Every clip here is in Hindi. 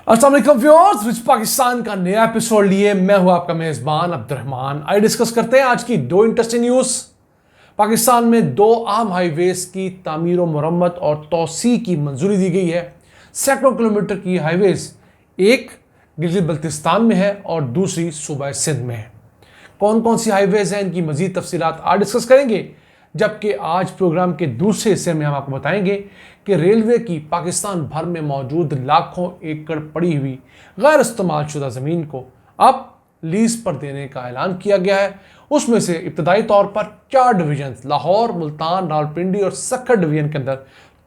अस्सलाम वालेकुम व्यूअर्स, रिच पाकिस्तान का नया एपिसोड लिए मैं हूं आपका मेजबान अब्दुर्रहमान। आइए डिस्कस करते हैं आज की दो इंटरेस्टिंग न्यूज़। पाकिस्तान में दो अहम हाईवेज की तामीर और मरम्मत और तोसी की मंजूरी दी गई है। सैकड़ों किलोमीटर की हाईवेज एक गिलगित बल्तिस्तान में है और दूसरी सूबा सिंध में है। कौन कौन सी हाईवेज हैं, इनकी मजीद तफसीलात आज डिस्कस करेंगे, जबकि आज प्रोग्राम के दूसरे हिस्से में हम आपको बताएंगे कि रेलवे की पाकिस्तान भर में मौजूद लाखों एकड़ पड़ी हुई गैर इस्तेमाल शुदा ज़मीन को अब लीज पर देने का ऐलान किया गया है। उसमें से इब्तदाई तौर पर 4 डिवीजन लाहौर, मुल्तान, रावलपिंडी और सक्खर डिवीजन के अंदर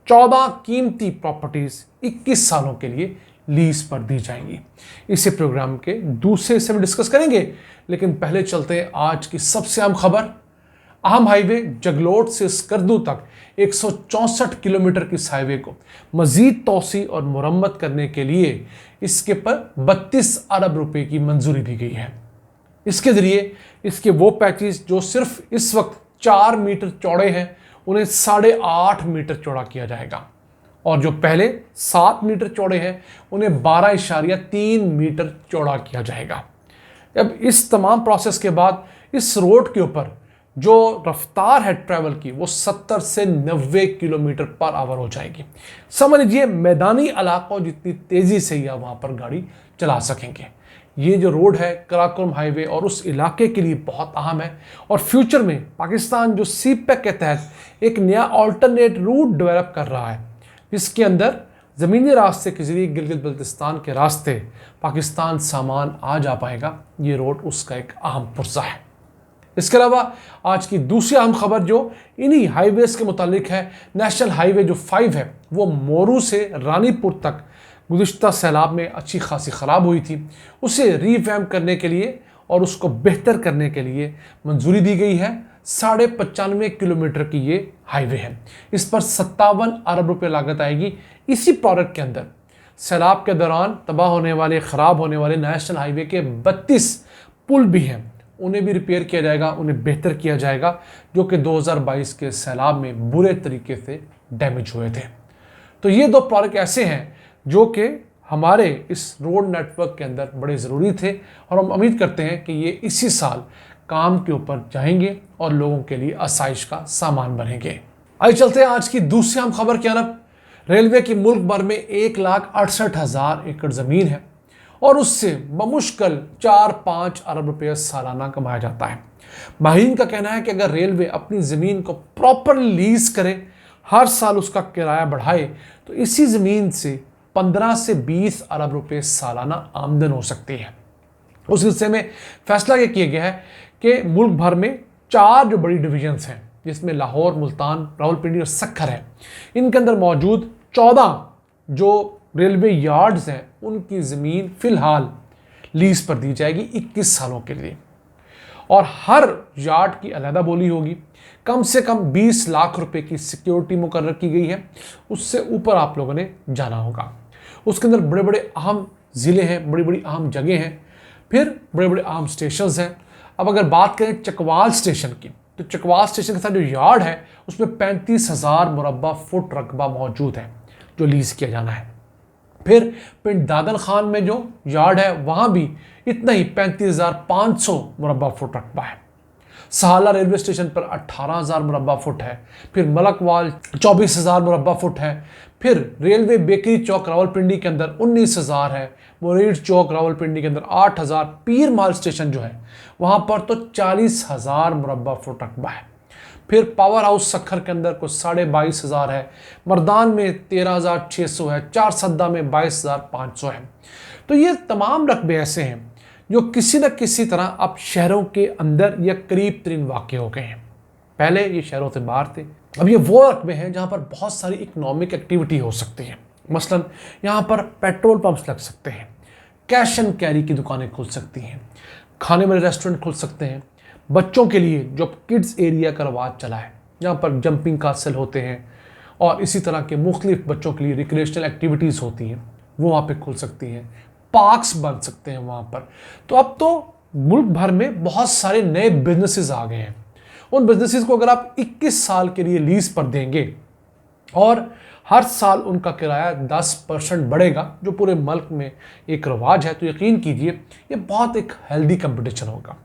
14 कीमती प्रॉपर्टीज़ 21 सालों के लिए लीज पर दी जाएंगी। इसे प्रोग्राम के दूसरे हिस्से में डिस्कस करेंगे, लेकिन पहले चलते हैं आज की सबसे अहम खबर। अहम हाईवे जगलोट से स्कर्दू तक 164 किलोमीटर की इस हाईवे को मजीद तोसी और मुरम्मत करने के लिए इसके पर 32 अरब रुपए की मंजूरी दी गई है। इसके ज़रिए इसके वो पैचेस जो सिर्फ इस वक्त 4 मीटर चौड़े हैं उन्हें 8.5 मीटर चौड़ा किया जाएगा, और जो पहले 7 मीटर चौड़े हैं उन्हें 12.3 मीटर चौड़ा किया जाएगा। अब इस तमाम प्रोसेस के बाद इस रोड के ऊपर जो रफ्तार है ट्रैवल की वो 70 से 90 किलोमीटर पर आवर हो जाएगी। समझ लीजिए मैदानी इलाकों जितनी तेज़ी से ही आप वहाँ पर गाड़ी चला सकेंगे। ये जो रोड है कराकोरम हाईवे और उस इलाके के लिए बहुत अहम है, और फ्यूचर में पाकिस्तान जो सीपैक के तहत एक नया ऑल्टरनेट रूट डेवलप कर रहा है, जिसके अंदर ज़मीनी रास्ते के ज़रिए गिलगित बल्तिस्तान के रास्ते पाकिस्तान सामान आ जा पाएगा। ये रोड उसका एक अहम पुर्जा है। इसके अलावा आज की दूसरी अहम खबर जो इन्हीं हाईवेज के मुतालिक है, नेशनल हाईवे जो 5 है वो मोरू से रानीपुर तक गुज़िश्ता सैलाब में अच्छी खासी ख़राब हुई थी। उसे रीवैम्प करने के लिए और उसको बेहतर करने के लिए मंजूरी दी गई है। 95.5 किलोमीटर की ये हाईवे है। इस पर 57 अरब रुपये लागत आएगी। इसी प्रोजेक्ट के अंदर सैलाब के दौरान तबाह होने वाले, ख़राब होने वाले नेशनल हाईवे के 32 पुल भी हैं, उन्हें भी रिपेयर किया जाएगा, उन्हें बेहतर किया जाएगा, जो कि 2022 के सैलाब में बुरे तरीके से डैमेज हुए थे। तो ये दो प्रोजेक्ट ऐसे हैं जो कि हमारे इस रोड नेटवर्क के अंदर बड़े ज़रूरी थे, और हम उम्मीद करते हैं कि ये इसी साल काम के ऊपर जाएंगे और लोगों के लिए आसाइश का सामान बनेंगे। आइए चलते हैं आज की दूसरी अहम खबर की तरफ। रेलवे की मुल्क भर में 1,68,000 एकड़ ज़मीन है और उससे बमुश्किल 4-5 अरब रुपये सालाना कमाया जाता है। माहिरीन का कहना है कि अगर रेलवे अपनी ज़मीन को प्रॉपरली लीज करे, हर साल उसका किराया बढ़ाए, तो इसी ज़मीन से 15 से 20 अरब रुपये सालाना आमदन हो सकती है। उस हिस्से में फैसला ये किया गया है कि मुल्क भर में 4 जो बड़ी डिवीजन्स हैं, जिसमें लाहौर, मुल्तान, रावलपिंडी और सक्खर है, इनके अंदर मौजूद 14 जो रेलवे यार्ड्स हैं उनकी ज़मीन फ़िलहाल लीज पर दी जाएगी 21 सालों के लिए, और हर यार्ड की अलहदा बोली होगी। कम से कम 20 लाख रुपए की सिक्योरिटी मुकर्रर की गई है। उससे ऊपर आप लोगों ने जाना होगा। उसके अंदर बड़े बड़े अहम ज़िले हैं, बड़ी बड़ी अहम जगह हैं, फिर बड़े बड़े अहम स्टेशंस हैं। अब अगर बात करें चकवाल स्टेशन की, तो चकवाल स्टेशन के साथ जो यार्ड है उसमें 35,000 मुरब्बा फुट रकबा मौजूद है जो लीज़ किया जाना है। फिर पिंड दादन खान में जो यार्ड है वहाँ भी इतना ही 35,500 मुरब्बा फुट रकबा है। सहाला रेलवे स्टेशन पर 18,000 मुरब्बा फुट है। फिर मलकवाल 24,000 मुरब्बा फुट है। फिर रेलवे बेकरी चौक रावलपिंडी के अंदर 19,000 है। मुरीड चौक रावलपिंडी के अंदर 8,000। पीर माल स्टेशन जो है वहाँ पर तो 40,000 मुरब्बा फुट रकबा है। फिर पावर हाउस सक्खर के अंदर कुछ 22,500 है। मर्दान में 13,600 है। चार सद्दा में 22,500 है। तो ये तमाम रकबे ऐसे हैं जो किसी न किसी तरह अब शहरों के अंदर या करीब तरीन वाक़ हो गए हैं। पहले ये शहरों से बाहर थे, अब ये वो रकबे हैं जहाँ पर बहुत सारी इकनॉमिक एक्टिविटी हो सकती है। मसलन यहाँ पर पेट्रोल पंप्स लग सकते हैं, कैश एंड कैरी की दुकानें खुल सकती हैं, खाने वाले रेस्टोरेंट खुल सकते हैं। बच्चों के लिए जो किड्स एरिया का रवाज चला है, जहाँ पर जंपिंग कासल होते हैं और इसी तरह के मुख्तलिफ बच्चों के लिए रिक्रिएशनल एक्टिविटीज़ होती हैं, वो वहाँ पे खुल सकती हैं। पार्क्स बन सकते हैं वहाँ पर। तो अब तो मुल्क भर में बहुत सारे नए बिजनेसेस आ गए हैं। उन बिजनेसेस को अगर आप 21 साल के लिए लीज पर देंगे और हर साल उनका किराया 10% बढ़ेगा, जो पूरे मुल्क में एक रवाज है। तो यकीन कीजिए ये बहुत एक हेल्दी कंपटीशन होगा।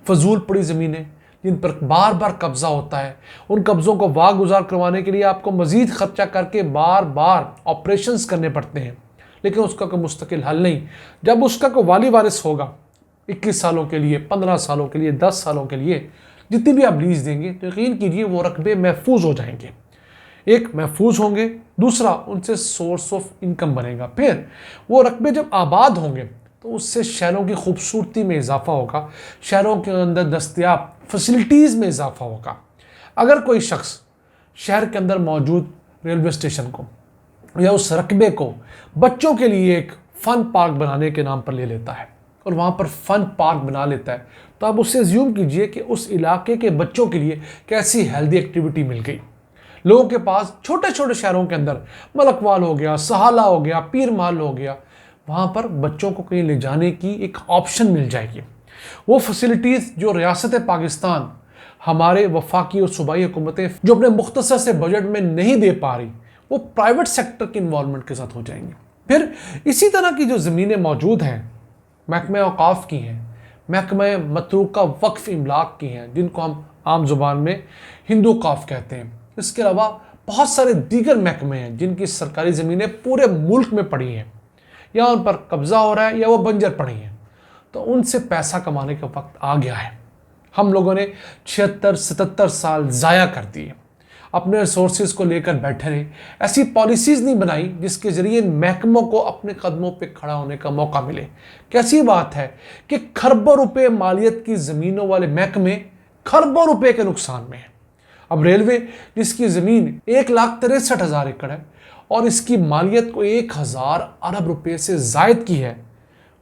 फजूल पड़ी ज़मीनें जिन पर बार बार कब्जा होता है, उन कब्ज़ों को वागुजार करवाने के लिए आपको मज़ीद खर्चा करके बार बार ऑपरेशंस करने पड़ते हैं, लेकिन उसका कोई मुस्तकिल हल नहीं। जब उसका कोई वाली वारिस होगा 21 सालों के लिए, 15 सालों के लिए, 10 सालों के लिए, जितनी भी आप लीज़ देंगे, तो यकीन कीजिए वो रकबे महफूज हो जाएंगे। एक महफूज होंगे, दूसरा उनसे सोर्स ऑफ इनकम बनेगा। फिर वो रकबे जब आबाद होंगे तो उससे शहरों की खूबसूरती में इजाफा होगा, शहरों के अंदर दस्तयाब फैसिलिटीज़ में इजाफा होगा। अगर कोई शख्स शहर के अंदर मौजूद रेलवे स्टेशन को या उस रकबे को बच्चों के लिए एक फ़न पार्क बनाने के नाम पर ले लेता है और वहाँ पर फ़न पार्क बना लेता है, तो आप उससे ज्यूम कीजिए कि उस इलाके के बच्चों के लिए कैसी हेल्दी एक्टिविटी मिल गई। लोगों के पास छोटे छोटे शहरों के अंदर मलकवाल हो गया, सहाला हो गया, पीर महल हो गया, वहाँ पर बच्चों को कहीं ले जाने की एक ऑप्शन मिल जाएगी। वो फैसिलिटीज़ जो रियासत पाकिस्तान, हमारे वफाकी और सूबाई हुकूमतें जो अपने मुख्तसर से बजट में नहीं दे पा रही, वो प्राइवेट सेक्टर के इन्वॉल्वमेंट के साथ हो जाएंगी। फिर इसी तरह की जो ज़मीनें मौजूद हैं, महकमे औकाफ की हैं, महकमे मतरूका वक्फ इमलाक की हैं, जिनको हम आम ज़ुबान में हिंदू औकाफ कहते हैं। इसके अलावा बहुत सारे दीगर महकमे हैं जिनकी सरकारी ज़मीनें पूरे मुल्क में पड़ी हैं, या उन पर कब्ज़ा हो रहा है या वो बंजर पड़ी हैं। तो उनसे पैसा कमाने का वक्त आ गया है। हम लोगों ने 76-77 साल ज़ाया कर दिए, अपने रिसोर्सेज को लेकर बैठे रहे, ऐसी पॉलिसीज़ नहीं बनाई जिसके ज़रिए महकमों को अपने कदमों पे खड़ा होने का मौका मिले। कैसी बात है कि खरबों रुपए मालियत की ज़मीनों वाले महकमे खरबों रुपए के नुकसान में है। अब रेलवे, जिसकी ज़मीन 1,63,000 एकड़ है और इसकी मालियत को 1,000 अरब रुपए से ज़ायद की है,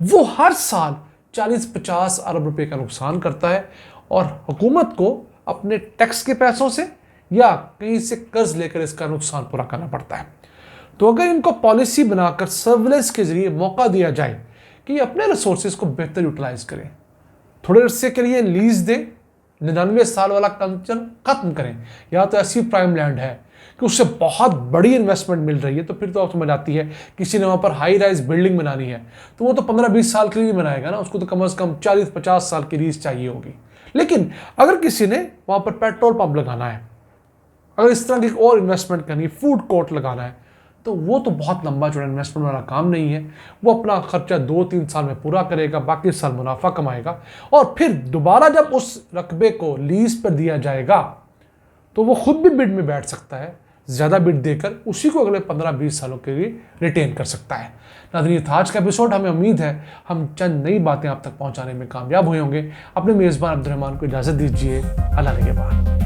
वो हर साल 40-50 अरब रुपए का नुकसान करता है और हुकूमत को अपने टैक्स के पैसों से या कहीं से कर्ज लेकर इसका नुकसान पूरा करना पड़ता है। तो अगर इनको पॉलिसी बनाकर सर्विलेंस के जरिए मौका दिया जाए कि अपने रिसोर्सेज को बेहतर यूटिलाइज करें, थोड़े अरसे के लिए लीज दें, 99 साल वाला कल्चर खत्म करें, या तो ऐसी प्राइम लैंड है कि उससे बहुत बड़ी इन्वेस्टमेंट मिल रही है, तो फिर तो आप समझ आती है किसी ने वहाँ पर हाई राइज बिल्डिंग बनानी है तो वो तो 15-20 साल के लिए बनाएगा ना, उसको तो कम से कम 40-50 साल की लीज चाहिए होगी। लेकिन अगर किसी ने वहाँ पर पेट्रोल पंप लगाना है, अगर इस तरह की और इन्वेस्टमेंट करनी है, फूड कोर्ट लगाना है, तो वो तो बहुत लंबा चौड़ा इन्वेस्टमेंट वाला काम नहीं है। वो अपना खर्चा 2-3 साल में पूरा करेगा, बाकी साल मुनाफा कमाएगा और फिर दोबारा जब उस रकबे को लीज पर दिया जाएगा तो वो खुद भी बिड में बैठ सकता है, ज़्यादा बिड देकर उसी को अगले 15-20 सालों के लिए रिटेन कर सकता है। नाज़रीन, आज का एपिसोड, हमें उम्मीद है हम चंद नई बातें आप तक पहुंचाने में कामयाब हुए होंगे। अपने मेज़बान अब्दुर्रहमान को इजाज़त दीजिए। अल्लाह के बाद।